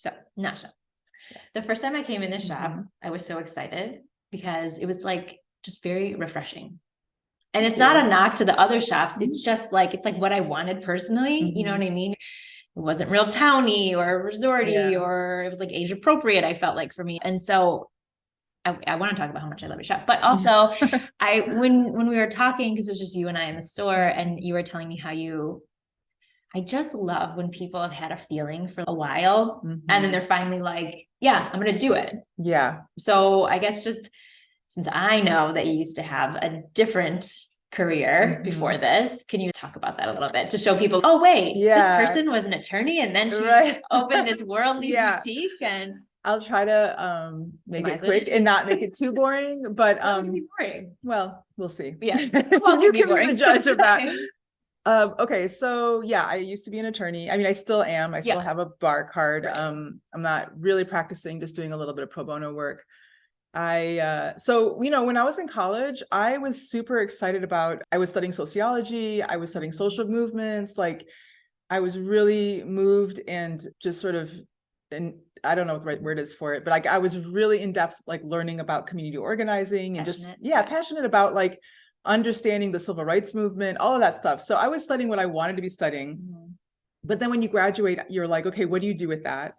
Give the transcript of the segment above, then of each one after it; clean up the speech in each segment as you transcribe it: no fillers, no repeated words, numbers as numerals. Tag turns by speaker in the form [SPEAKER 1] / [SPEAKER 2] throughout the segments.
[SPEAKER 1] So, Nasha,
[SPEAKER 2] Yes.
[SPEAKER 1] the first time I came in the shop, I was so excited because it was like just very refreshing. And it's not a knock to the other shops. It's just like, it's like what I wanted personally. You know what I mean? It wasn't real towny or resorty, or it was like age appropriate, I felt like, for me. And so I want to talk about how much I love your shop, but also when we were talking, because it was just you and I in the store, and you were telling me how I just love when people have had a feeling for a while and then they're finally like, yeah, I'm going to do it.
[SPEAKER 2] Yeah.
[SPEAKER 1] So I guess just since I know that you used to have a different career before this, can you talk about that a little bit to show people, oh, wait, this person was an attory and then she opened this worldly boutique? And
[SPEAKER 2] I'll try to make it quick and not make it too boring, but
[SPEAKER 1] boring.
[SPEAKER 2] Well, we'll see.
[SPEAKER 1] Yeah.
[SPEAKER 2] You can be the judge of that. Okay, so yeah, I used to be an attorney. I mean, I still am. I still have a bar card. I'm not really practicing, just doing a little bit of pro bono work. So, when I was in college, I was super excited I was studying sociology. I was studying social movements. Like, I was really moved and just sort of, and I don't know what the right word is for it, but like I was really in depth, like learning about community organizing and passionate about like understanding the civil rights movement, all of that stuff. So I was studying what I wanted to be studying. But then when you graduate, you're like, okay, what do you do with that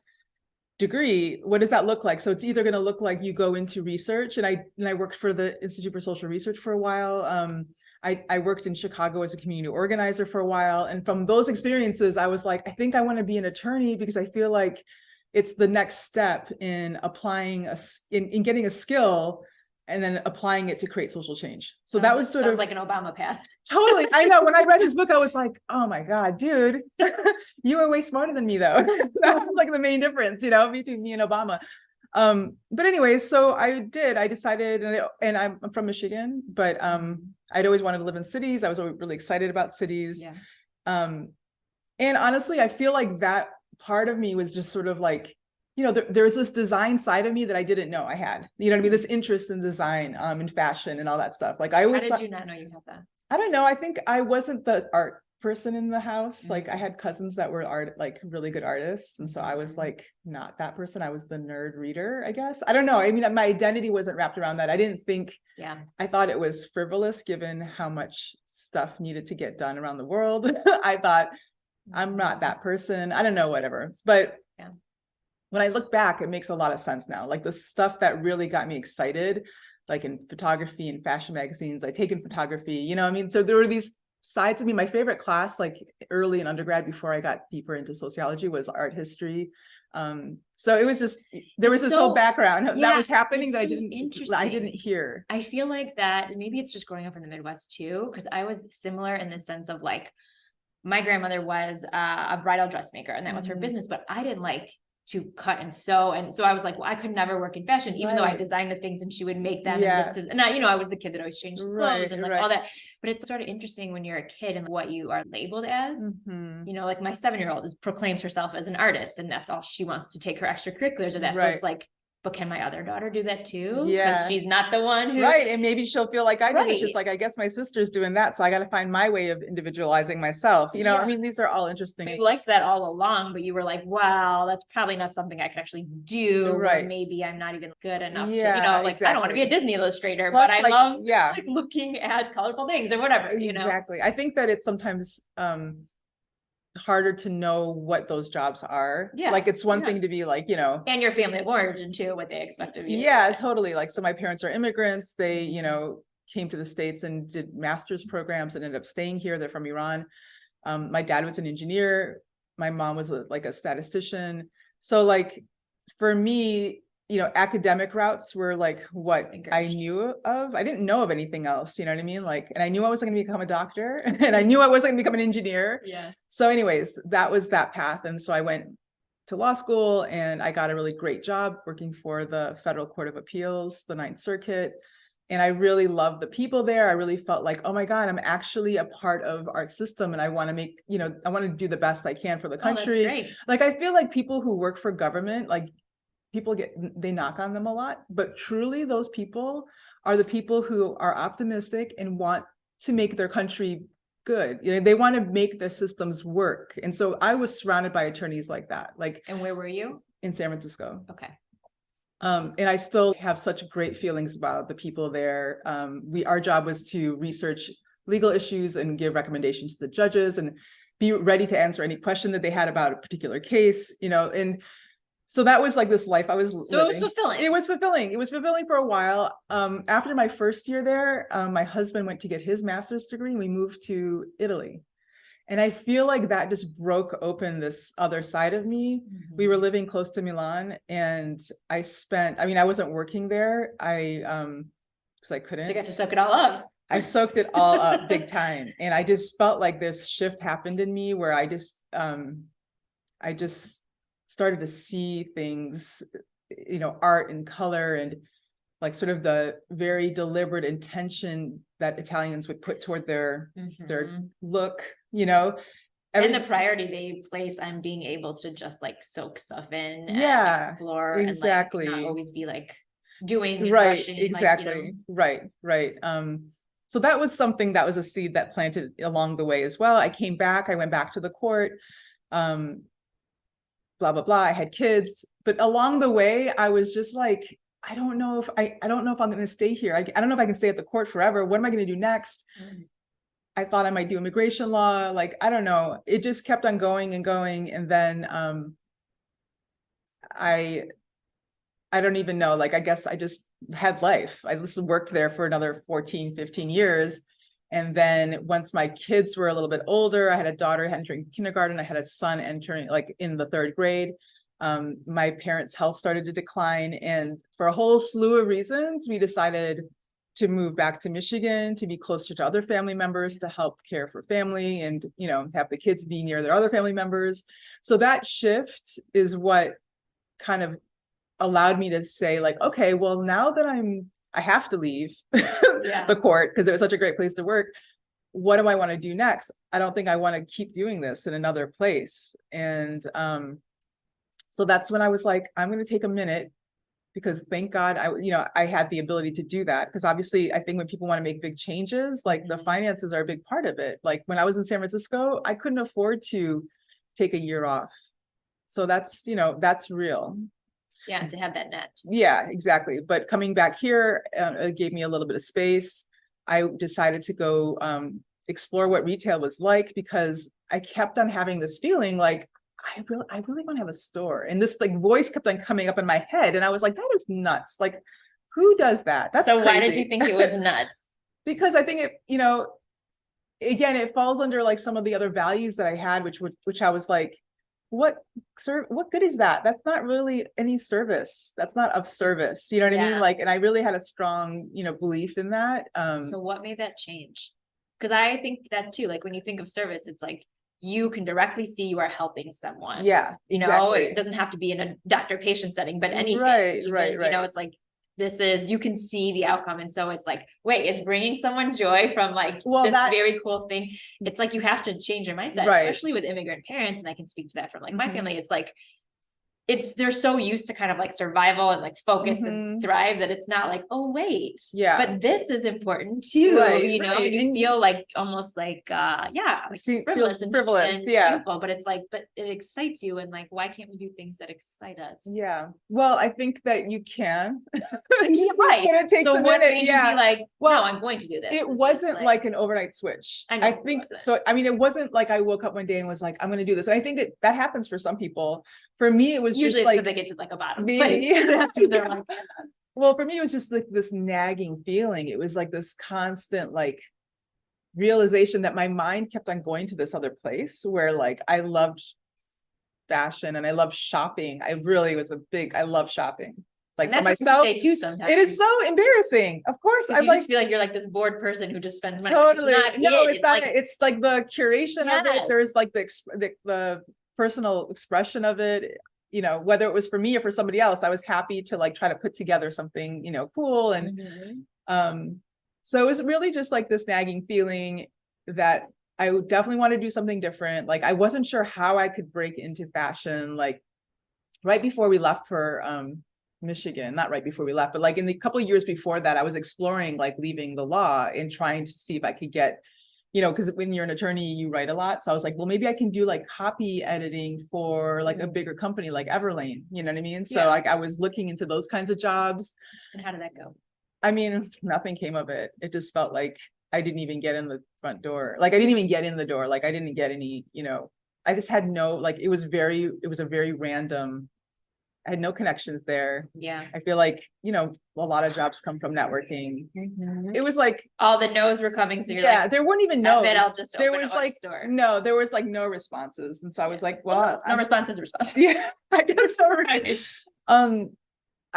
[SPEAKER 2] degree? What does that look like? So it's either going to look like you go into research, and I worked for the Institute for Social Research for a while. I worked in Chicago as a community organizer for a while. And from those experiences, I was like, I think I want to be an attorney because I feel like it's the next step in applying in getting a skill and then applying it to create social change. So that was sort of
[SPEAKER 1] like an Obama path.
[SPEAKER 2] Totally. I know. When I read his book, I was like, oh my God, dude, you were way smarter than me though. That was like the main difference, between me and Obama. But anyways, so I decided, and I'm from Michigan, but I'd always wanted to live in cities. I was always really excited about cities.
[SPEAKER 1] Yeah.
[SPEAKER 2] And honestly, I feel like that part of me was just sort of like, there's this design side of me that I didn't know I had, what I mean? This interest in design, and fashion and all that stuff. Like I always
[SPEAKER 1] How did you not know you had that?
[SPEAKER 2] I don't know. I think I wasn't the art person in the house. Like I had cousins that were like really good artists. And so I was like, not that person. I was the nerd reader, I guess. I don't know. I mean, my identity wasn't wrapped around that. I didn't think, I thought it was frivolous given how much stuff needed to get done around the world. I thought I'm not that person. I don't know, whatever. But when I look back, it makes a lot of sense now. Like the stuff that really got me excited, like in photography and fashion magazines, I take in photography, I mean, so there were these sides of me. My favorite class, like early in undergrad, before I got deeper into sociology, was art history. So it was just, there was this whole background that was happening that I didn't hear.
[SPEAKER 1] I feel like that maybe it's just growing up in the Midwest too, because I was similar in the sense of like, my grandmother was a bridal dressmaker and that was her business, but I didn't like to cut and sew. And so I was like, well, I could never work in fashion, even though I designed the things and she would make them. And this is, and I was the kid that always changed clothes and like all that. But it's sort of interesting when you're a kid and what you are labeled as, like my 7-year-old proclaims herself as an artist and that's all she wants to take her extracurriculars or that. So it's like, but can my other daughter do that too? Because she's not the one who.
[SPEAKER 2] And maybe she'll feel like I did. It's just like, I guess my sister's doing that. So I got to find my way of individualizing myself. I mean, these are all interesting.
[SPEAKER 1] You liked that all along, but you were like, wow, that's probably not something I could actually do. Or maybe I'm not even good enough to, I don't want to be a Disney illustrator, but I love like looking at colorful things or whatever,
[SPEAKER 2] Exactly. I think that it's sometimes, harder to know what those jobs are. Like it's one thing to be like,
[SPEAKER 1] and your family of origin too, what they expect of you.
[SPEAKER 2] Totally. Like, so my parents are immigrants. They, came to the States and did master's programs and ended up staying here. They're from Iran. My dad was an engineer. My mom was like a statistician. So like for me, academic routes were like what I knew of. I didn't know of anything else, you know what I mean? Like, and I knew I wasn't going to become a doctor and I knew I wasn't going to become an engineer. So anyways, that was that path. And so I went to law school and I got a really great job working for the Federal Court of Appeals, the Ninth Circuit. And I really loved the people there. I really felt like, oh my God, I'm actually a part of our system. And I want to make, I want to do the best I can for the country. Like, I feel like people who work for government, like, they knock on them a lot, but truly those people are the people who are optimistic and want to make their country good. They want to make the systems work. And so I was surrounded by attorneys like that. Like,
[SPEAKER 1] and where were you?
[SPEAKER 2] in San Francisco.
[SPEAKER 1] Okay.
[SPEAKER 2] And I still have such great feelings about the people there. Our job was to research legal issues and give recommendations to the judges and be ready to answer any question that they had about a particular case, and so that was like this life I was living.
[SPEAKER 1] It was fulfilling.
[SPEAKER 2] It was fulfilling. It was fulfilling for a while. After my first year there, my husband went to get his master's degree and we moved to Italy. And I feel like that just broke open this other side of me. Mm-hmm. We were living close to Milan and I wasn't working there. Because I couldn't.
[SPEAKER 1] So you got to soak it all up.
[SPEAKER 2] I soaked it all up big time. And I just felt like this shift happened in me where I just started to see things, art and color and like sort of the very deliberate intention that Italians would put toward their look,
[SPEAKER 1] and the priority they place on being able to just like soak stuff in and explore
[SPEAKER 2] exactly,
[SPEAKER 1] and like not always be like doing
[SPEAKER 2] right,
[SPEAKER 1] rushing,
[SPEAKER 2] exactly, like, right. So that was something that was a seed that planted along the way as well. I came back, I went back to the court, blah blah blah. I had kids, but along the way, I was just like, I don't know if I'm going to stay here. I don't know if I can stay at the court forever. What am I going to do next? I thought I might do immigration law. Like, I don't know. It just kept on going and going. And then I don't even know. Like, I guess I just had life. I just worked there for another 14, 15 years. And then once my kids were a little bit older, I had a daughter entering kindergarten. I had a son entering like in the 3rd grade. My parents' health started to decline. And for a whole slew of reasons, we decided to move back to Michigan, to be closer to other family members, to help care for family and, have the kids be near their other family members. So that shift is what kind of allowed me to say like, okay, well, now that I have to leave the court because it was such a great place to work. What do I want to do next? I don't think I want to keep doing this in another place. And so that's when I was like, I'm going to take a minute because thank God I had the ability to do that. Because obviously I think when people want to make big changes, like the finances are a big part of it. Like when I was in San Francisco, I couldn't afford to take a year off. So that's real.
[SPEAKER 1] Yeah, to have that net.
[SPEAKER 2] Yeah, exactly. But coming back here, it gave me a little bit of space. I decided to go explore what retail was like because I kept on having this feeling like, I really want to have a store. And this like voice kept on coming up in my head. And I was like, that is nuts. Like, who does that? That's
[SPEAKER 1] so
[SPEAKER 2] crazy.
[SPEAKER 1] Why did you think it was nuts?
[SPEAKER 2] Because I think it, again, it falls under like some of the other values that I had, which I was like, what good is that? That's not really any service. That's not of service. You know what I mean? Like, and I really had a strong, belief in that.
[SPEAKER 1] So what made that change? Because I think that too, like when you think of service, it's like, you can directly see you are helping someone.
[SPEAKER 2] Yeah, exactly.
[SPEAKER 1] It doesn't have to be in a doctor-patient setting, but anything.
[SPEAKER 2] Right.
[SPEAKER 1] It's like, you can see the outcome. And so it's like, wait, it's bringing someone joy from like very cool thing. It's like, you have to change your mindset, especially with immigrant parents. And I can speak to that from like my family. It's like, they're so used to kind of like survival and like focus and thrive that it's not like, oh wait, but this is important too. And you feel like almost like frivolous and beautiful, but it's like, but it excites you, and like, why can't we do things that excite us?
[SPEAKER 2] Yeah, well, I think that you can.
[SPEAKER 1] Right.
[SPEAKER 2] But it takes a minute.
[SPEAKER 1] You be like, well, no, I'm going to do this.
[SPEAKER 2] It wasn't like an overnight switch. I think so. I mean, it wasn't like I woke up one day and was like, I'm going to do this. And I think that happens for some people. For me, it was
[SPEAKER 1] usually
[SPEAKER 2] just like
[SPEAKER 1] they get to like a bottom place.
[SPEAKER 2] Well, for me, it was just like this nagging feeling. It was like this constant like realization that my mind kept on going to this other place where like I loved fashion and I loved shopping. I love shopping. Like for myself,
[SPEAKER 1] say too sometimes.
[SPEAKER 2] It is so embarrassing. Of course, I
[SPEAKER 1] just feel like you're like this bored person who just spends money.
[SPEAKER 2] Totally, it's not. It's like the curation of it. There's like the personal expression of it. Whether it was for me or for somebody else, I was happy to like try to put together something cool. And so it was really just like this nagging feeling that I would definitely want to do something different. Like I wasn't sure how I could break into fashion. Like right before we left for Michigan, not right before we left, but like in the couple of years before that, I was exploring like leaving the law and trying to see if I could get you know, because when you're an attorney, you write a lot. So I was like, well, maybe I can do like copy editing for like a bigger company like Everlane, you know what I mean? So like I was looking into those kinds of jobs.
[SPEAKER 1] And how did that go?
[SPEAKER 2] I mean, nothing came of it. It just felt like I didn't even get in the front door. Like I didn't even get in the door. Like I didn't get any, you know, I just had no, like, it was a very random, I had no connections there.
[SPEAKER 1] Yeah.
[SPEAKER 2] I feel like, you know, a lot of jobs come from networking. It was like
[SPEAKER 1] all the no's were coming. So you're like,
[SPEAKER 2] there weren't even no's.
[SPEAKER 1] I'll just
[SPEAKER 2] there was like
[SPEAKER 1] store.
[SPEAKER 2] No, there was like no responses. And so I was like, well,
[SPEAKER 1] no responses.
[SPEAKER 2] Yeah, I guess so. Right.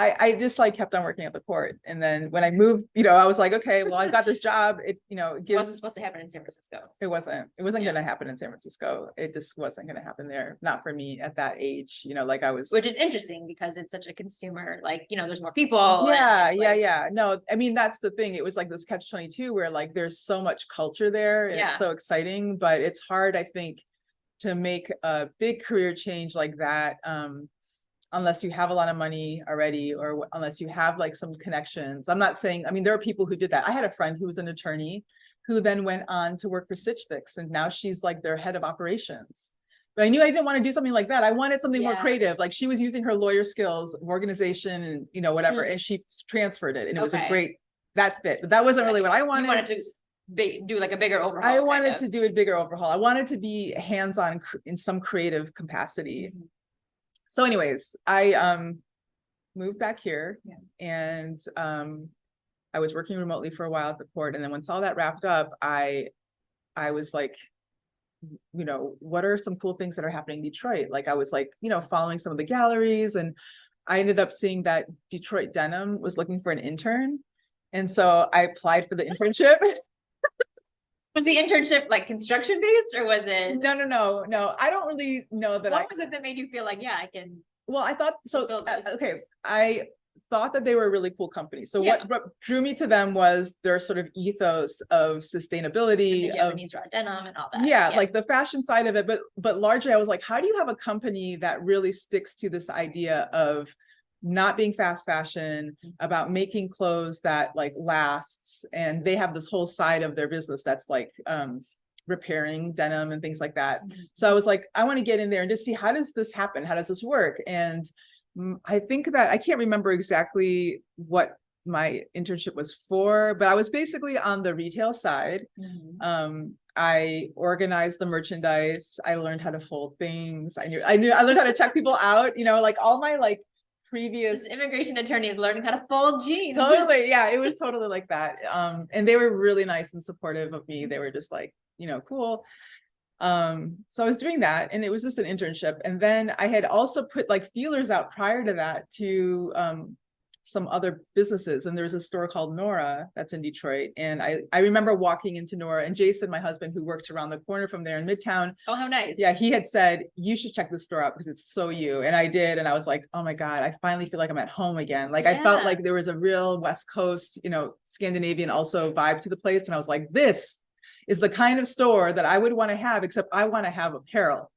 [SPEAKER 2] I just like kept on working at the court. And then when I moved, you know, I was like, okay, well, I've got this job. It, you know, it
[SPEAKER 1] wasn't supposed to happen in San Francisco.
[SPEAKER 2] It wasn't going to happen in San Francisco. It just wasn't going to happen there. Not for me at that age, you know, like I was.
[SPEAKER 1] Which is interesting because it's such a consumer, like, you know, there's more people.
[SPEAKER 2] Yeah. No, I mean, that's the thing. It was like this catch-22 where like, there's so much culture there. And it's so exciting, but it's hard, I think, to make a big career change like that. Unless you have a lot of money already, or unless you have like some connections. I'm not saying, I mean, there are people who did that. I had a friend who was an attorney who then went on to work for Stitch Fix, and now she's like their head of operations. But I knew I didn't want to do something like that. I wanted something more creative. Like she was using her lawyer skills, organization, and you know, whatever, and she transferred it, and it was a great, that fit. But that wasn't really what I wanted.
[SPEAKER 1] You wanted to do like a bigger overhaul.
[SPEAKER 2] I wanted to do a bigger overhaul. I wanted to be hands-on in some creative capacity. So anyways, I moved back here, and I was working remotely for a while at the court. And then once all that wrapped up, I was like, you know, what are some cool things that are happening in Detroit? Like I was like, you know, following some of the galleries, and I ended up seeing that Detroit Denim was looking for an intern. And so I applied for the internship.
[SPEAKER 1] Was the internship like construction based, or was it?
[SPEAKER 2] No. I don't really know that.
[SPEAKER 1] What was it that made you feel like, yeah, I can?
[SPEAKER 2] Well, I thought so. Okay, I thought that they were a really cool company. So what drew me to them was their sort of ethos of sustainability,
[SPEAKER 1] and the Japanese raw denim and all that.
[SPEAKER 2] Yeah, like the fashion side of it, but largely I was like, how do you have a company that really sticks to this idea of not being fast fashion, about making clothes that like lasts, and they have this whole side of their business that's like repairing denim and things like that. So I was like, I want to get in there and just see, how does this happen? How does this work? And I think that I can't remember exactly what my internship was for, but I was basically on the retail side. I organized the merchandise. I learned how to fold things. I learned how to check people out, you know, like all my like previous
[SPEAKER 1] immigration attorneys learning how to fold jeans.
[SPEAKER 2] Totally. Yeah, it was totally like that. And they were really nice and supportive of me. They were just like, you know, cool. So I was doing that, and it was just an internship. And then I had also put like feelers out prior to that to some other businesses. And there's a store called Nora that's in Detroit. And I remember walking into Nora, and Jason, my husband, who worked around the corner from there in Midtown.
[SPEAKER 1] Oh, how nice.
[SPEAKER 2] Yeah, he had said, you should check this store out because it's so you. And I did. And I was like, oh my God, I finally feel like I'm at home again. Like I felt like there was a real West Coast, you know, Scandinavian also vibe to the place. And I was like, this is the kind of store that I would want to have, except I want to have apparel.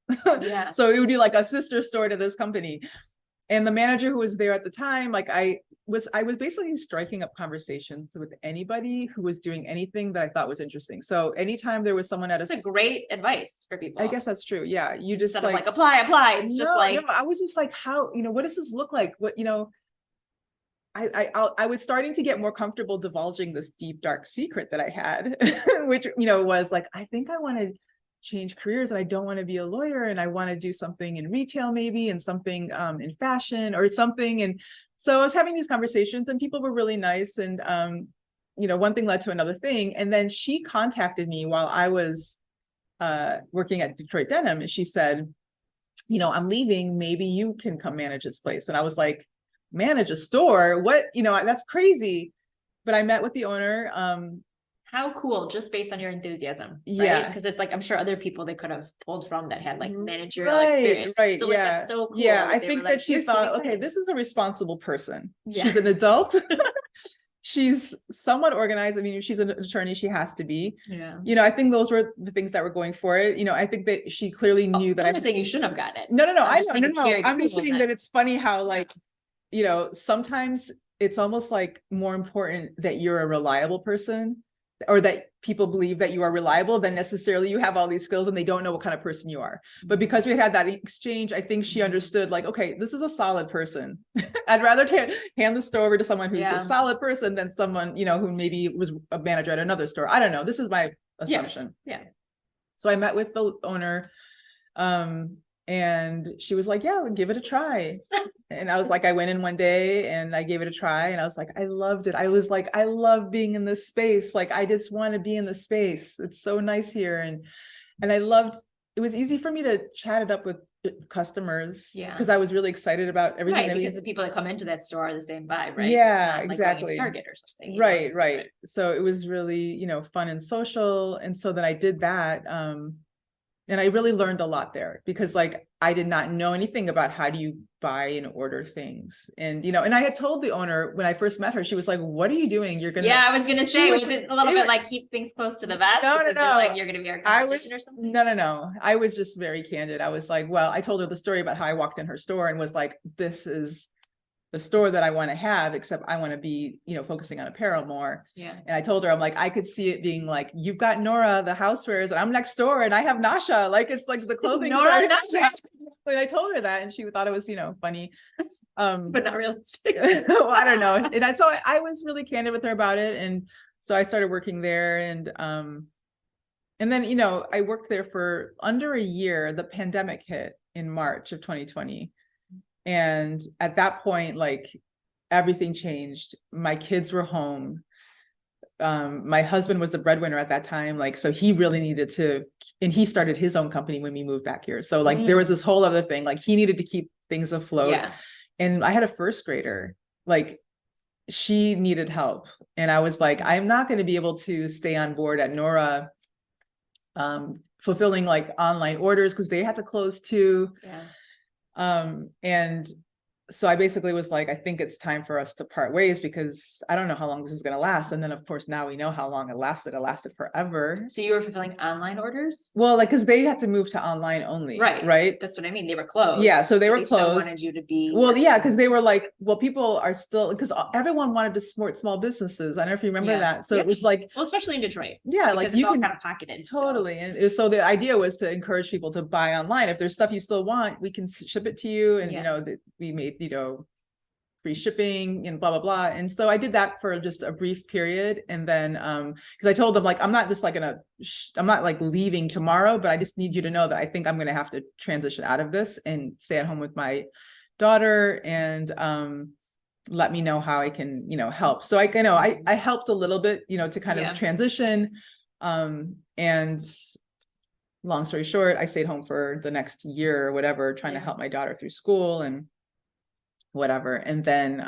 [SPEAKER 2] So it would be like a sister store to this company. And the manager who was there at the time, like I was basically striking up conversations with anybody who was doing anything that I thought was interesting. So anytime there was someone at
[SPEAKER 1] That's a great advice for people.
[SPEAKER 2] I guess that's true. Yeah. You just
[SPEAKER 1] like apply. It's just like,
[SPEAKER 2] no, I was just like, how, you know, what does this look like? What, you know, I was starting to get more comfortable divulging this deep, dark secret that I had, which, you know, was like, I think I want to change careers, and I don't want to be a lawyer, and I want to do something in retail maybe, and something in fashion or something. And so I was having these conversations, and people were really nice. And, you know, one thing led to another thing. And then she contacted me while I was working at Detroit Denim. And she said, you know, I'm leaving, maybe you can come manage this place. And I was like, manage a store? What, you know, that's crazy. But I met with the owner.
[SPEAKER 1] How cool, just based on your enthusiasm. Right? Because it's like, I'm sure other people they could have pulled from that had like managerial experience.
[SPEAKER 2] Right.
[SPEAKER 1] So like, that's so cool.
[SPEAKER 2] Yeah, I think that she thought, okay, this is a responsible person. She's an adult. She's somewhat organized. I mean, she's an attorney, she has to be. You know, I think those were the things that were going for it. You know, I think that she clearly knew that.
[SPEAKER 1] I'm not saying you shouldn't have gotten it.
[SPEAKER 2] No. I'm just saying that it's funny how like, you know, sometimes it's almost like more important that you're a reliable person or that people believe that you are reliable, then necessarily you have all these skills and they don't know what kind of person you are. But because we had that exchange, I think she understood like, okay, this is a solid person. I'd rather hand the store over to someone who's a solid person than someone, you know, who maybe was a manager at another store. I don't know. This is my assumption.
[SPEAKER 1] Yeah.
[SPEAKER 2] So I met with the owner, and she was like, yeah, give it a try. And I was like, I went in one day and I gave it a try, and I was like, I loved it. I was like, I love being in this space. Like, I just want to be in this space. It's so nice here. And I loved, it was easy for me to chat it up with customers.
[SPEAKER 1] Yeah.
[SPEAKER 2] Because I was really excited about everything.
[SPEAKER 1] Right, because the people that come into that store are the same vibe, right?
[SPEAKER 2] Yeah,
[SPEAKER 1] like
[SPEAKER 2] exactly.
[SPEAKER 1] Target or something.
[SPEAKER 2] Right, right. So it was really, you know, fun and social. And so then I did that. And I really learned a lot there, because like, I did not know anything about how do you buy and order things. And, you know, and I had told the owner when I first met her, she was like, what are you doing? You're going to,
[SPEAKER 1] I was going to say, was it a little bit like keep things close to the vest?
[SPEAKER 2] No.
[SPEAKER 1] Like you're going to be our competition or something?
[SPEAKER 2] No. I was just very candid. I was like, well, I told her the story about how I walked in her store and was like, this is the store that I want to have, except I want to be, you know, focusing on apparel more.
[SPEAKER 1] Yeah.
[SPEAKER 2] And I told her, I'm like, I could see it being like, you've got Nora, the housewares, and I'm next door and I have Nasha. Like, it's like the clothing.
[SPEAKER 1] Nora, Nasha.
[SPEAKER 2] And I told her that, and she thought it was, you know, funny.
[SPEAKER 1] But not realistic.
[SPEAKER 2] Well, I don't know. And so I was really candid with her about it. And so I started working there, and then, you know, I worked there for under a year. The pandemic hit in March of 2020. And at that point, like, everything changed. My kids were home. My husband was the breadwinner at that time. Like, so he really needed to, and he started his own company when we moved back here. So like, there was this whole other thing, like he needed to keep things afloat. Yeah. And I had a first grader, like she needed help. And I was like, I'm not going to be able to stay on board at Nora, fulfilling like online orders, because they had to close too. Yeah. And so I basically was like, I think it's time for us to part ways, because I don't know how long this is going to last. And then of course, now we know how long it lasted. It lasted forever.
[SPEAKER 1] So you were fulfilling online orders?
[SPEAKER 2] Well, like, cause they had to move to online only. Right.
[SPEAKER 1] That's what I mean. They were closed.
[SPEAKER 2] Yeah. So they were
[SPEAKER 1] closed.
[SPEAKER 2] Still
[SPEAKER 1] wanted you to be.
[SPEAKER 2] Well, yeah. Cause they were like, well, people are still, cause everyone wanted to support small businesses. I don't know if you remember that. So it was like,
[SPEAKER 1] well, especially in Detroit.
[SPEAKER 2] Yeah. Like you can
[SPEAKER 1] kind of pocketed.
[SPEAKER 2] Totally. So. And so the idea was to encourage people to buy online. If there's stuff you still want, we can ship it to you. And, you know, we made, you know, free shipping and blah, blah, blah. And so I did that for just a brief period. And then, cause I told them like, I'm not just like I'm not like leaving tomorrow, but I just need you to know that I think I'm going to have to transition out of this and stay at home with my daughter, and, let me know how I can, you know, help. So I helped a little bit, you know, to kind of transition. And long story short, I stayed home for the next year or whatever, trying to help my daughter through school and whatever. And then,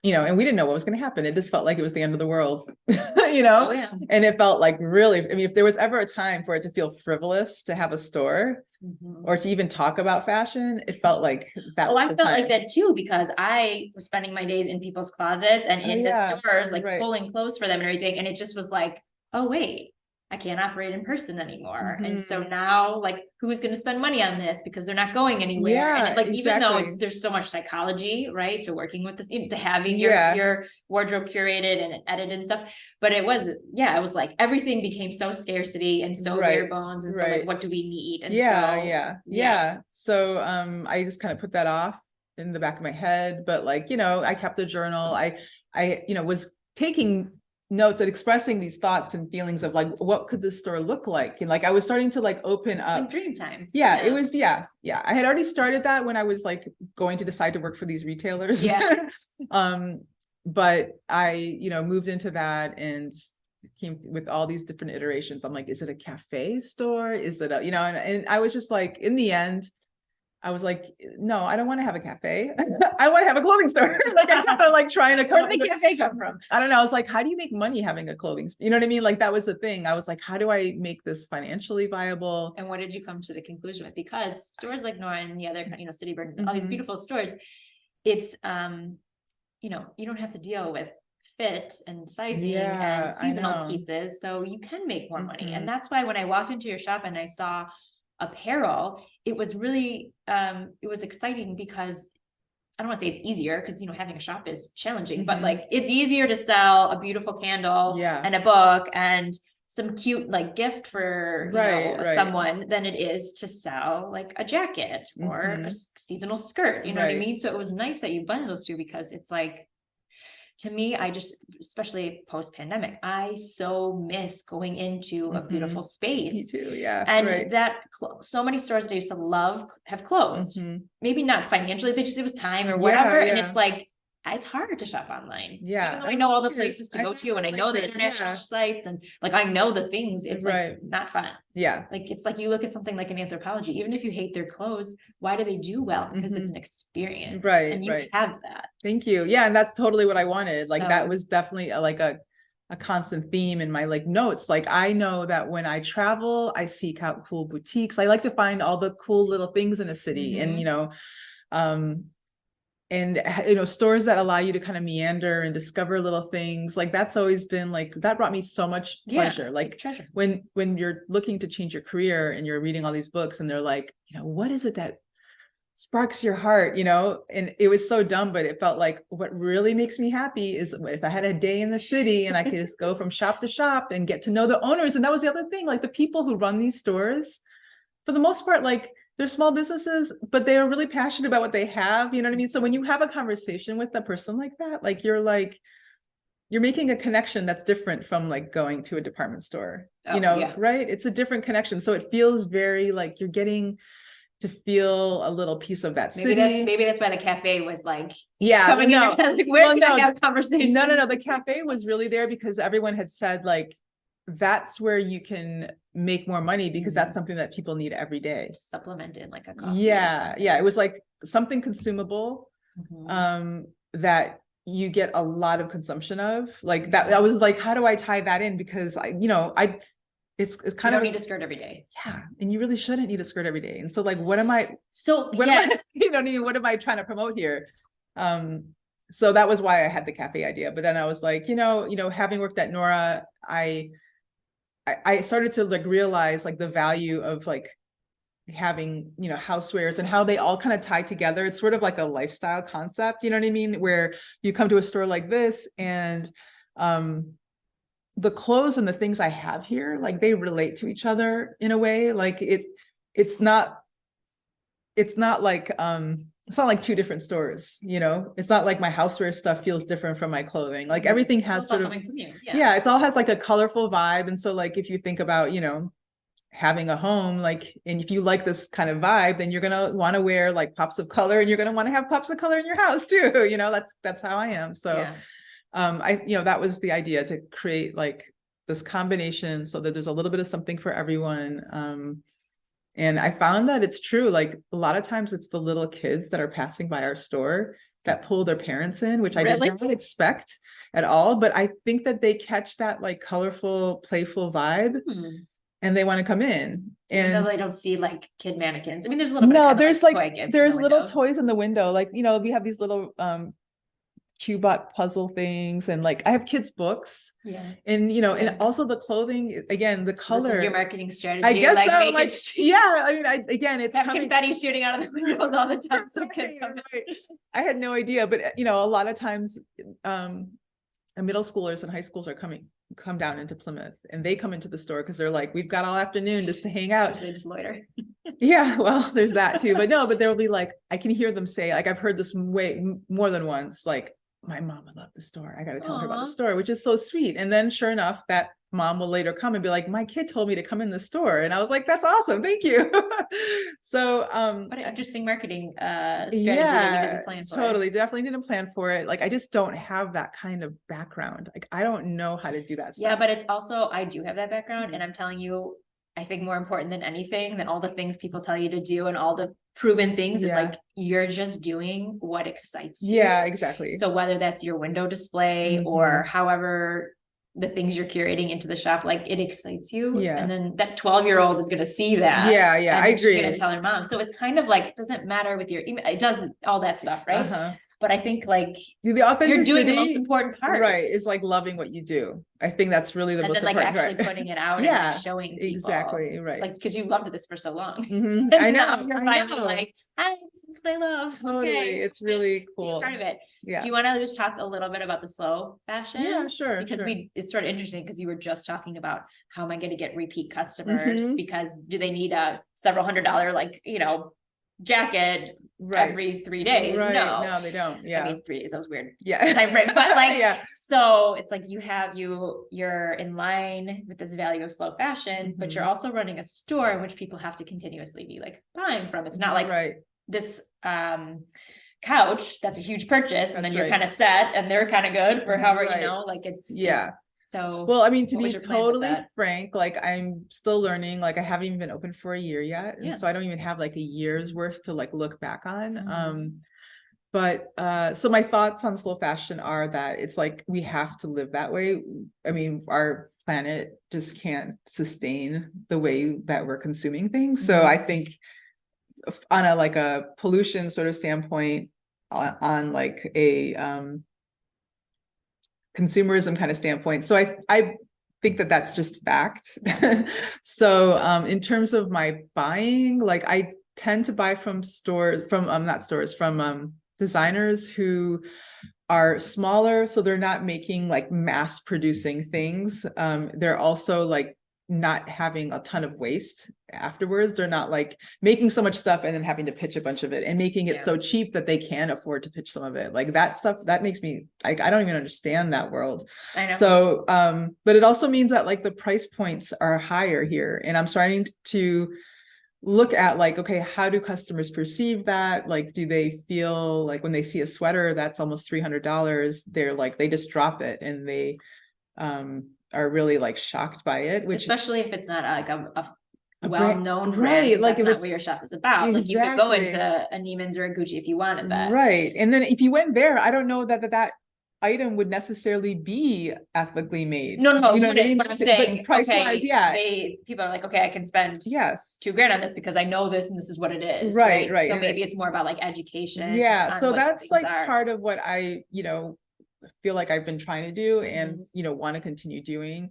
[SPEAKER 2] you know, and we didn't know what was going to happen. It just felt like it was the end of the world, you know, and it felt like really, I mean, if there was ever a time for it to feel frivolous to have a store or to even talk about fashion, it felt like that. Oh,
[SPEAKER 1] I felt like that too, because I was spending my days in people's closets and in the stores, like pulling clothes for them and everything. And it just was like, oh, wait, I can't operate in person anymore. And so now, like, who's going to spend money on this, because they're not going anywhere. Yeah, and like, even though there's so much psychology, right, to working with this, to having your wardrobe curated and edited and stuff. But it was, it was like everything became so scarcity and so bare bones. And so like, what do we need? And
[SPEAKER 2] So I just kind of put that off in the back of my head. But like, you know, I kept a journal. I you know, was taking notes and expressing these thoughts and feelings of like, what could this store look like? And like, I was starting to like open up.
[SPEAKER 1] Like dream time.
[SPEAKER 2] Yeah, it was, I had already started that when I was like going to decide to work for these retailers. But I, you know, moved into that and came with all these different iterations. I'm like, is it a cafe store? Is it a, you know, and I was just like, in the end, I was like, no, I don't want to have a cafe. I want to have a clothing store. Like I kept on like trying to
[SPEAKER 1] come. Where did the cafe come from?
[SPEAKER 2] I don't know. I was like, how do you make money having a clothing store? You know what I mean? Like that was the thing. I was like, how do I make this financially viable?
[SPEAKER 1] And what did you come to the conclusion with? Because stores like Nora and the other, you know, City Bird, all these beautiful stores, it's, you know, you don't have to deal with fit and sizing and seasonal pieces. So you can make more money. And that's why when I walked into your shop and I saw apparel, it was really it was exciting, because I don't want to say it's easier because, you know, having a shop is challenging, but like it's easier to sell a beautiful candle and a book and some cute like gift for, you know, someone than it is to sell like a jacket or a seasonal skirt, you know what I mean? So it was nice that you blended those two, because it's like, to me, I just, especially post-pandemic, I so miss going into a beautiful space.
[SPEAKER 2] Me too, yeah.
[SPEAKER 1] And that so many stores that I used to love have closed. Maybe not financially, they just, it was time or whatever. And it's like, it's hard to shop online. Even though I know all the places to go to, and I know the international sites, and like I know the things, it's like not fun. Like it's like you look at something like an Anthropologie, even if you hate their clothes, why do they do well? Because it's an experience, and you have that.
[SPEAKER 2] Thank you. Yeah, and that's totally what I wanted. Like that was definitely a constant theme in my like notes. Like I know that when I travel, I seek out cool boutiques. I like to find all the cool little things in a city, and you know, and you know, stores that allow you to kind of meander and discover little things. Like that's always been like, that brought me so much pleasure. Like
[SPEAKER 1] treasure.
[SPEAKER 2] When you're looking to change your career and you're reading all these books and they're like, you know, what is it that sparks your heart, you know? And it was so dumb, but it felt like what really makes me happy is if I had a day in the city and I could just go from shop to shop and get to know the owners. And that was the other thing, like the people who run these stores, for the most part, like they're small businesses, but they are really passionate about what they have. You know what I mean? So when you have a conversation with a person like that, like you're making a connection that's different from like going to a department store, you know, right? It's a different connection. So it feels very like you're getting to feel a little piece of that city.
[SPEAKER 1] Maybe that's why the cafe was like,
[SPEAKER 2] coming
[SPEAKER 1] in. Like, where can I have a conversation?
[SPEAKER 2] No. The cafe was really there because everyone had said like, that's where you can make more money, because that's something that people need every day. To
[SPEAKER 1] supplement in like a coffee.
[SPEAKER 2] Yeah. It was like something consumable, that you get a lot of consumption of. Like that, I was like, how do I tie that in? Because it's kind of,
[SPEAKER 1] you don't need a skirt every day.
[SPEAKER 2] Yeah. And you really shouldn't need a skirt every day. And so like, what am I trying to promote here? So that was why I had the cafe idea. But then I was like, having worked at Nora, I started to like realize like the value of like having, housewares and how they all kind of tie together. It's sort of like a lifestyle concept, you know what I mean? Where you come to a store like this and, the clothes and the things I have here, like they relate to each other in a way. Like it's not like two different stores, it's not like my houseware stuff feels different from my clothing. Like everything has sort of, it all has like a colorful vibe. And so like, if you think about, having a home, like, and if you like this kind of vibe, then you're going to want to wear like pops of color, and you're going to want to have pops of color in your house too. That's how I am. So that was the idea, to create like this combination so that there's a little bit of something for everyone. And I found that it's true. Like a lot of times it's the little kids that are passing by our store that pull their parents in, which I did not expect at all. But I think that they catch that like colorful, playful vibe, and they want to come in. And
[SPEAKER 1] they don't see like kid mannequins. I mean, there's a little bit
[SPEAKER 2] there's little toys in the window. Like, we have these little Cubot puzzle things, and like I have kids books, and and also the clothing, again, the color.
[SPEAKER 1] This is your marketing strategy,
[SPEAKER 2] I guess. It's
[SPEAKER 1] confetti shooting out of the windows all the time, so kids come in.
[SPEAKER 2] I had no idea, but a lot of times middle schoolers and high schools come down into Plymouth, and they come into the store because they're like, we've got all afternoon just to hang out.
[SPEAKER 1] They just loiter.
[SPEAKER 2] Yeah, well, there's that too, but there'll be like, I can hear them say, like, I've heard this way more than once, like, my mom would love the store. I got to tell her about the store, which is so sweet. And then sure enough, that mom will later come and be like, my kid told me to come in the store. And I was like, that's awesome. Thank you. So, what
[SPEAKER 1] an interesting marketing strategy that you didn't plan for.
[SPEAKER 2] Totally. Definitely didn't plan for it. Like, I just don't have that kind of background. Like, I don't know how to do that stuff.
[SPEAKER 1] Yeah, but it's also, I do have that background, and I'm telling you, I think more important than anything, than all the things people tell you to do and all the proven things, it's like, you're just doing what excites you.
[SPEAKER 2] Yeah, exactly.
[SPEAKER 1] So whether that's your window display or however the things you're curating into the shop, like it excites you. Yeah. And then that 12-year-old is going to see that.
[SPEAKER 2] Yeah. I agree.
[SPEAKER 1] She's going to tell her mom. So it's kind of like, it doesn't matter with your email. It does all that stuff, right? but I think like
[SPEAKER 2] the authenticity,
[SPEAKER 1] you're doing the most important part.
[SPEAKER 2] Right. Is like loving what you do. I think that's really the
[SPEAKER 1] and
[SPEAKER 2] most
[SPEAKER 1] then like
[SPEAKER 2] important
[SPEAKER 1] actually
[SPEAKER 2] part.
[SPEAKER 1] putting it out
[SPEAKER 2] Yeah,
[SPEAKER 1] and like showing people.
[SPEAKER 2] exactly. Right.
[SPEAKER 1] Like, because you loved this for so long.
[SPEAKER 2] I know.
[SPEAKER 1] You're finally like, hi, this is what I love.
[SPEAKER 2] Totally.
[SPEAKER 1] Okay.
[SPEAKER 2] It's really cool.
[SPEAKER 1] Part of it.
[SPEAKER 2] Yeah.
[SPEAKER 1] Do you want to just talk a little bit about the slow fashion?
[SPEAKER 2] Yeah, sure.
[SPEAKER 1] Because
[SPEAKER 2] sure.
[SPEAKER 1] it's sort of interesting because you were just talking about how am I going to get repeat customers, because do they need a several $100 like, jacket every 3 days?
[SPEAKER 2] Right.
[SPEAKER 1] No,
[SPEAKER 2] they don't. Yeah.
[SPEAKER 1] I mean, 3 days, that was weird.
[SPEAKER 2] Yeah.
[SPEAKER 1] But like,
[SPEAKER 2] yeah.
[SPEAKER 1] So it's like you're in line with this value of slow fashion, but you're also running a store in which people have to continuously be like buying from. It's not like this couch that's a huge purchase and then you're kind of set and they're kind of good for however, like it's so.
[SPEAKER 2] Well, I mean, to be totally frank, like I'm still learning, like I haven't even been open for a year yet. And so I don't even have like a year's worth to like look back on. But so my thoughts on slow fashion are that it's like we have to live that way. I mean, our planet just can't sustain the way that we're consuming things. So I think on a pollution sort of standpoint, on like a consumerism kind of standpoint. So I think that that's just fact. So in terms of my buying, like I tend to buy from designers who are smaller, so they're not making like mass producing things. They're also like not having a ton of waste afterwards. They're not like making so much stuff and then having to pitch a bunch of it and making it so cheap that they can afford to pitch some of it. Like that stuff, that makes me like, I don't even understand that world.
[SPEAKER 1] I know.
[SPEAKER 2] So but it also means that like the price points are higher here, and I'm starting to look at like, okay, how do customers perceive that? Like, do they feel like when they see a sweater that's almost $300, they're like, they just drop it and they are really like shocked by it, which
[SPEAKER 1] especially if it's not like a well-known brand, like that's not what your shop is about. Like you could go into a Neiman's or a Gucci if you wanted that,
[SPEAKER 2] right? And then if you went there, I don't know that item would necessarily be ethically made.
[SPEAKER 1] No, you know what I mean? But I'm saying,
[SPEAKER 2] price wise,
[SPEAKER 1] people are like, okay, I can spend $2,000 on this because I know this and this is what it is. Right. So maybe it's more about like education.
[SPEAKER 2] Yeah. So that's like part of what I, feel like I've been trying to do and, want to continue doing.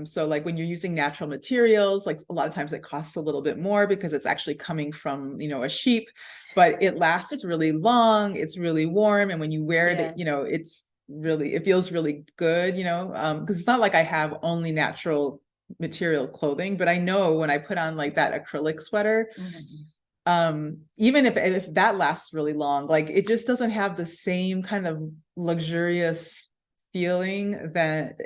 [SPEAKER 2] So like when you're using natural materials, like a lot of times it costs a little bit more because it's actually coming from, a sheep, but it lasts really long. It's really warm. And when you wear it, it feels really good, because it's not like I have only natural material clothing, but I know when I put on like that acrylic sweater, even if that lasts really long, like it just doesn't have the same kind of luxurious feeling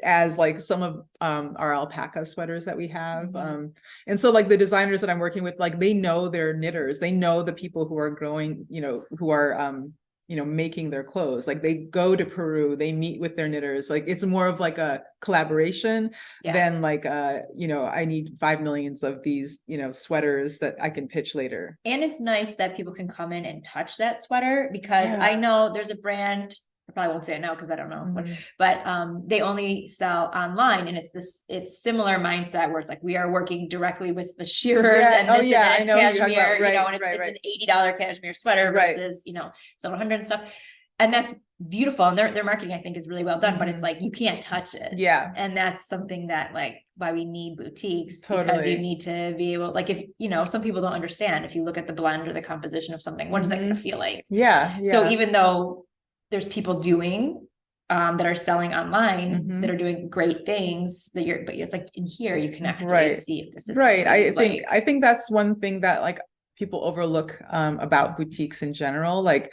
[SPEAKER 2] as like some of our alpaca sweaters that we have. And so like the designers that I'm working with, like they know their knitters, they know the people who are growing, who are making their clothes. Like they go to Peru, they meet with their knitters. Like it's more of like a collaboration than like I need 5 million of these sweaters that I can pitch later.
[SPEAKER 1] And it's nice that people can come in and touch that sweater, because I know there's a brand, I probably won't say it now because I don't know, but they only sell online, and it's similar mindset where it's like we are working directly with the shearers and this and that's cashmere, and it's an $80 cashmere sweater versus several hundred and stuff, and that's beautiful, and their marketing I think is really well done, but it's like you can't touch it, and that's something that like why we need boutiques, because you need to be able, like if some people don't understand, if you look at the blend or the composition of something, what is that going to feel like? So even though there's people doing that are selling online that are doing great things but it's like in here you can actually see if this is
[SPEAKER 2] I think that's one thing that like people overlook about boutiques in general. Like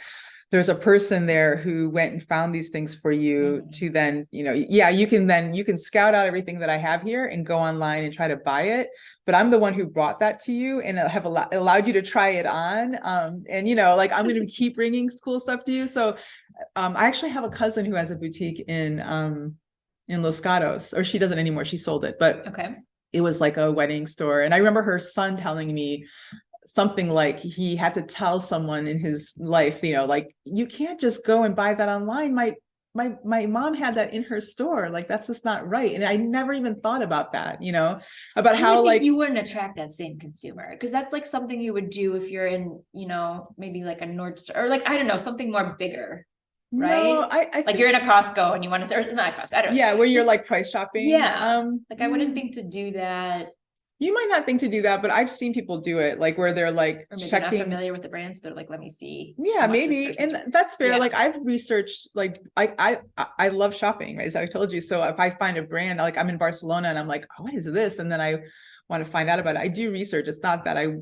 [SPEAKER 2] there's a person there who went and found these things for you to then, you can scout out everything that I have here and go online and try to buy it. But I'm the one who brought that to you and have allowed you to try it on. And, like I'm going to keep bringing cool stuff to you. So I actually have a cousin who has a boutique in Los Gatos, or she doesn't anymore. She sold it, but it was like a wedding store. And I remember her son telling me something like he had to tell someone in his life, like you can't just go and buy that online. my mom had that in her store. Like, that's just not right. And I never even thought about that, you know, about how like
[SPEAKER 1] you wouldn't attract that same consumer, because that's like something you would do if you're in, you know, maybe like a Nordstrom or like, I don't know, something more bigger. Right.
[SPEAKER 2] No, I
[SPEAKER 1] like
[SPEAKER 2] think,
[SPEAKER 1] you're in a Costco and you want to, or not Costco, I don't know.
[SPEAKER 2] Yeah, where you're
[SPEAKER 1] Just,
[SPEAKER 2] like price shopping.
[SPEAKER 1] Yeah. Like I wouldn't think to do that.
[SPEAKER 2] You might not think to do that, but I've seen people do it, like where they're like
[SPEAKER 1] or maybe
[SPEAKER 2] checking.
[SPEAKER 1] not familiar with the brands. So they're like, let me see.
[SPEAKER 2] Yeah, maybe. And that's fair. Like I've researched, like I love shopping, right? As I told you. So if I find a brand, like I'm in Barcelona and I'm like, oh, what is this? And then I want to find out about it. I do research. It's not that I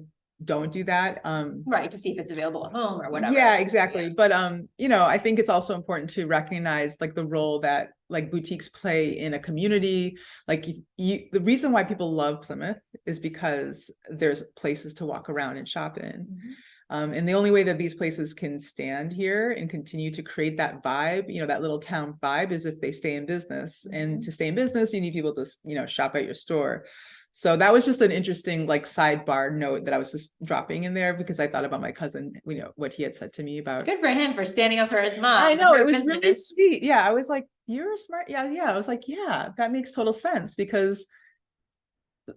[SPEAKER 2] don't do that.
[SPEAKER 1] Right, to see if it's available at home or whatever.
[SPEAKER 2] Yeah, exactly. But you know, I think it's also important to recognize like the role that like boutiques play in a community. Like the reason why people love Plymouth is because there's places to walk around and shop in. And the only way that these places can stand here and continue to create that vibe, you know, that little town vibe, is if they stay in business. And to stay in business, you need people to, you know, shop at your store. So that was just an interesting like sidebar note that I was just dropping in there because I thought about my cousin, you know, what he had said to me about.
[SPEAKER 1] Good for him for standing up for his mom.
[SPEAKER 2] I know, it was really sweet. Yeah, I was like, you're smart. Yeah. I was like, yeah, that makes total sense, because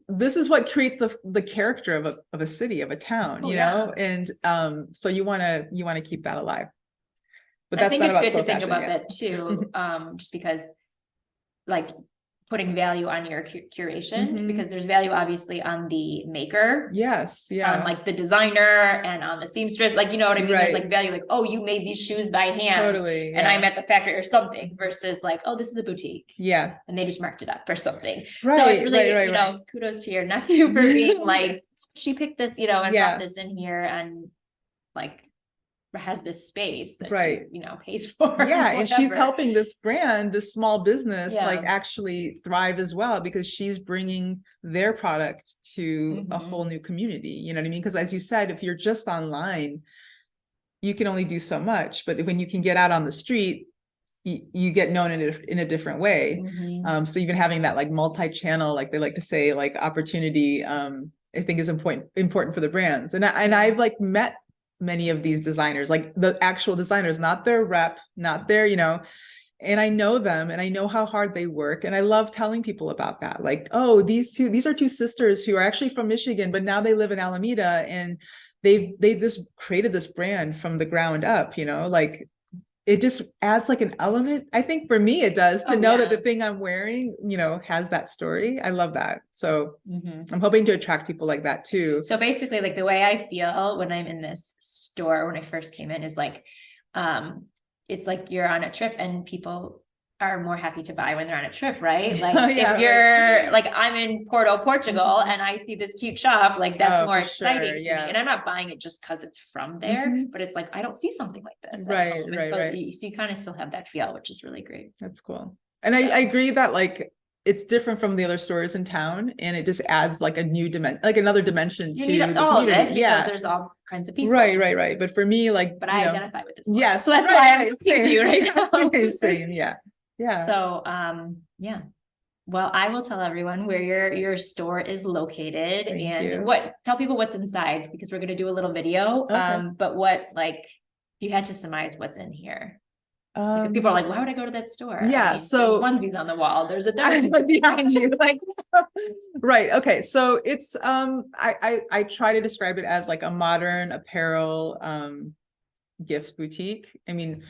[SPEAKER 2] this is what creates the character of a city, of a town, you know. And so you want to keep that alive. But that's not about slow fashion. I think it's good to think about that
[SPEAKER 1] too, just because like putting value on your curation, because there's value obviously on the maker.
[SPEAKER 2] Yes. Yeah.
[SPEAKER 1] On like the designer and on the seamstress, like, you know what I mean? There's like value, like, oh, you made these shoes by hand.
[SPEAKER 2] Totally.
[SPEAKER 1] And I'm at the factory or something, versus like, oh, this is a boutique.
[SPEAKER 2] Yeah.
[SPEAKER 1] And they just marked it up for something.
[SPEAKER 2] Right,
[SPEAKER 1] so it's really, you know, kudos to your nephew for being like, she picked this, you know, and brought this in here and like has this space that you know, pays for.
[SPEAKER 2] Yeah. And she's helping this brand, this small business, like actually thrive as well, because she's bringing their product to a whole new community. You know what I mean? Because as you said, if you're just online, you can only do so much, but when you can get out on the street, you get known in a different way. So even having that like multi-channel, like they like to say, like opportunity, I think is important for the brands. And I've like met many of these designers, like the actual designers, not their rep, not their, you know, and I know them and I know how hard they work. And I love telling people about that. Like, oh, these are two sisters who are actually from Michigan, but now they live in Alameda, and they just created this brand from the ground up, you know, like it just adds like an element. I think for me, it does to know that the thing I'm wearing, you know, has that story. I love that. So I'm hoping to attract people like that too.
[SPEAKER 1] So basically, like the way I feel when I'm in this store, when I first came in, is like, it's like you're on a trip and people are more happy to buy when they're on a trip, right? Like if you're like, I'm in Porto, Portugal, and I see this cute shop, like that's more exciting to me. And I'm not buying it just because it's from there, but it's like, I don't see something like this.
[SPEAKER 2] Right.
[SPEAKER 1] So you kind of still have that feel, which is really great.
[SPEAKER 2] That's cool. And I agree that like, it's different from the other stores in town, and it just adds like a new dimension, like another dimension to the community.
[SPEAKER 1] Because there's all kinds of people.
[SPEAKER 2] Right. But for me, like,
[SPEAKER 1] but I identify with this more.
[SPEAKER 2] Yes.
[SPEAKER 1] So that's why I'm saying to you right now.
[SPEAKER 2] Same. Yeah.
[SPEAKER 1] So, well, I will tell everyone where your store is located. Tell people what's inside, because we're going to do a little video. But what, like, if you had to surmise what's in here. Like, people are like, why would I go to that store?
[SPEAKER 2] Yeah. I mean,
[SPEAKER 1] so there's onesies on the wall. There's a diamond behind you. Like,
[SPEAKER 2] right. Okay. So it's, I try to describe it as like a modern apparel, gift boutique. I mean,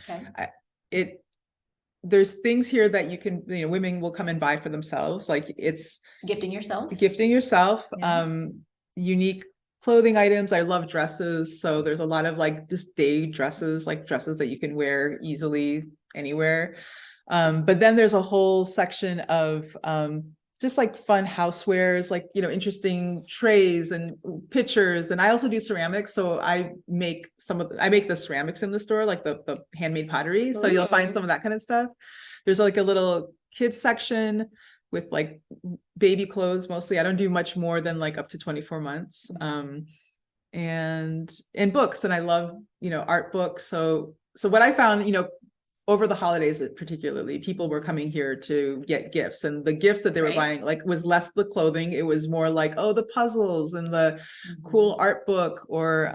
[SPEAKER 2] there's things here that you can, you know, women will come and buy for themselves. Like it's gifting yourself, unique clothing items. I love dresses. So there's a lot of like just day dresses, like dresses that you can wear easily anywhere. But then there's a whole section of, just like fun housewares, like, you know, interesting trays and pictures. And I also do ceramics. So I make the ceramics in the store, like the handmade pottery. So you'll find some of that kind of stuff. There's like a little kids section with like baby clothes mostly. I don't do much more than like up to 24 months. And books. And I love, you know, art books. So what I found, you know, over the holidays, particularly, people were coming here to get gifts, and the gifts that they were buying, like, was less the clothing. It was more like, oh, the puzzles and the cool art book, or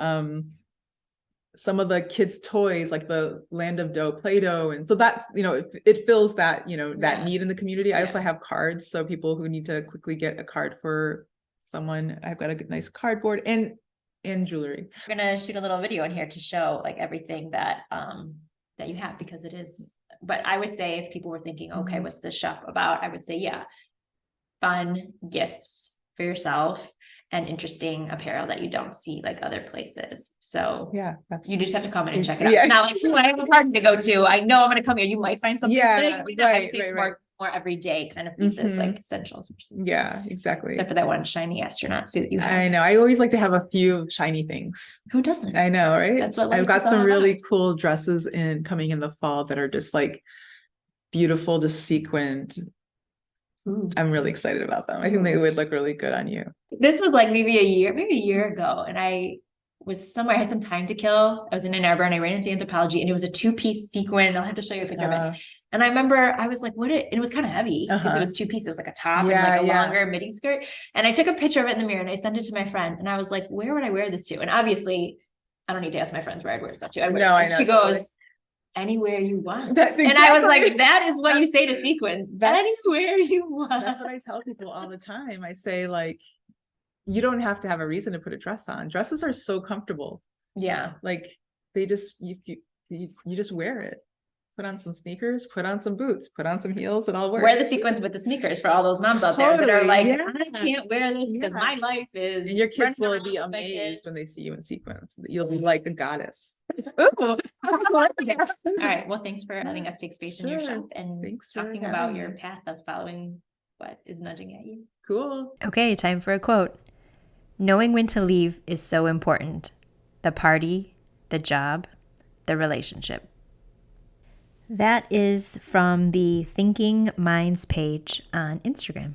[SPEAKER 2] some of the kids' toys, like the Land of Dough, Play-Doh. And so that's, it fills that, that need in the community. I also have cards. So people who need to quickly get a card for someone, I've got a nice cardboard and jewelry.
[SPEAKER 1] We're going to shoot a little video in here to show like everything that, that you have, because it is, but I would say if people were thinking, okay, what's this shop about? I would say, yeah, fun gifts for yourself and interesting apparel that you don't see like other places. So
[SPEAKER 2] yeah,
[SPEAKER 1] you just have to come in and check it out. It's not like, oh, I have a party to go to. I know I'm going to come here. You might find something. It's more everyday kind of pieces, like essentials.
[SPEAKER 2] Yeah, exactly.
[SPEAKER 1] Except for that one shiny astronaut suit you have.
[SPEAKER 2] I know. I always like to have a few shiny things.
[SPEAKER 1] Who doesn't?
[SPEAKER 2] I know, right?
[SPEAKER 1] That's what
[SPEAKER 2] I've got some really cool dresses coming in the fall that are just like beautiful, just sequined. Ooh. I'm really excited about them. I think they would look really good on you. This
[SPEAKER 1] was like maybe a year ago. And I was somewhere, I had some time to kill. I was in Ann Arbor and I ran into Anthropologie, and it was a 2-piece sequin. I'll have to show you a picture of it. And I remember I was like, it was kind of heavy because it was 2-piece. It was like a top and like a longer midi skirt. And I took a picture of it in the mirror and I sent it to my friend. And I was like, where would I wear this to? And obviously I don't need to ask my friends where I'd wear this to. I know. She goes, anywhere you want. And I was like, that is what you say to sequins. Anywhere you want.
[SPEAKER 2] That's what I tell people all the time. I say, like, you don't have to have a reason to put a dress on. Dresses are so comfortable.
[SPEAKER 1] Yeah.
[SPEAKER 2] Like they just, you just wear it. Put on some sneakers, put on some boots, put on some heels, and all works.
[SPEAKER 1] Wear the sequins with the sneakers for all those moms out there that are like, I can't wear this because my life is.
[SPEAKER 2] And your kids will be amazed when they see you in sequins. You'll be like a goddess. Ooh.
[SPEAKER 1] All right. Well, thanks for letting us take space in your shop and talking about your path of following what is nudging at you.
[SPEAKER 2] Cool.
[SPEAKER 3] Okay, time for a quote. Knowing when to leave is so important. The party, the job, the relationship. That is from the Thinking Minds page on Instagram.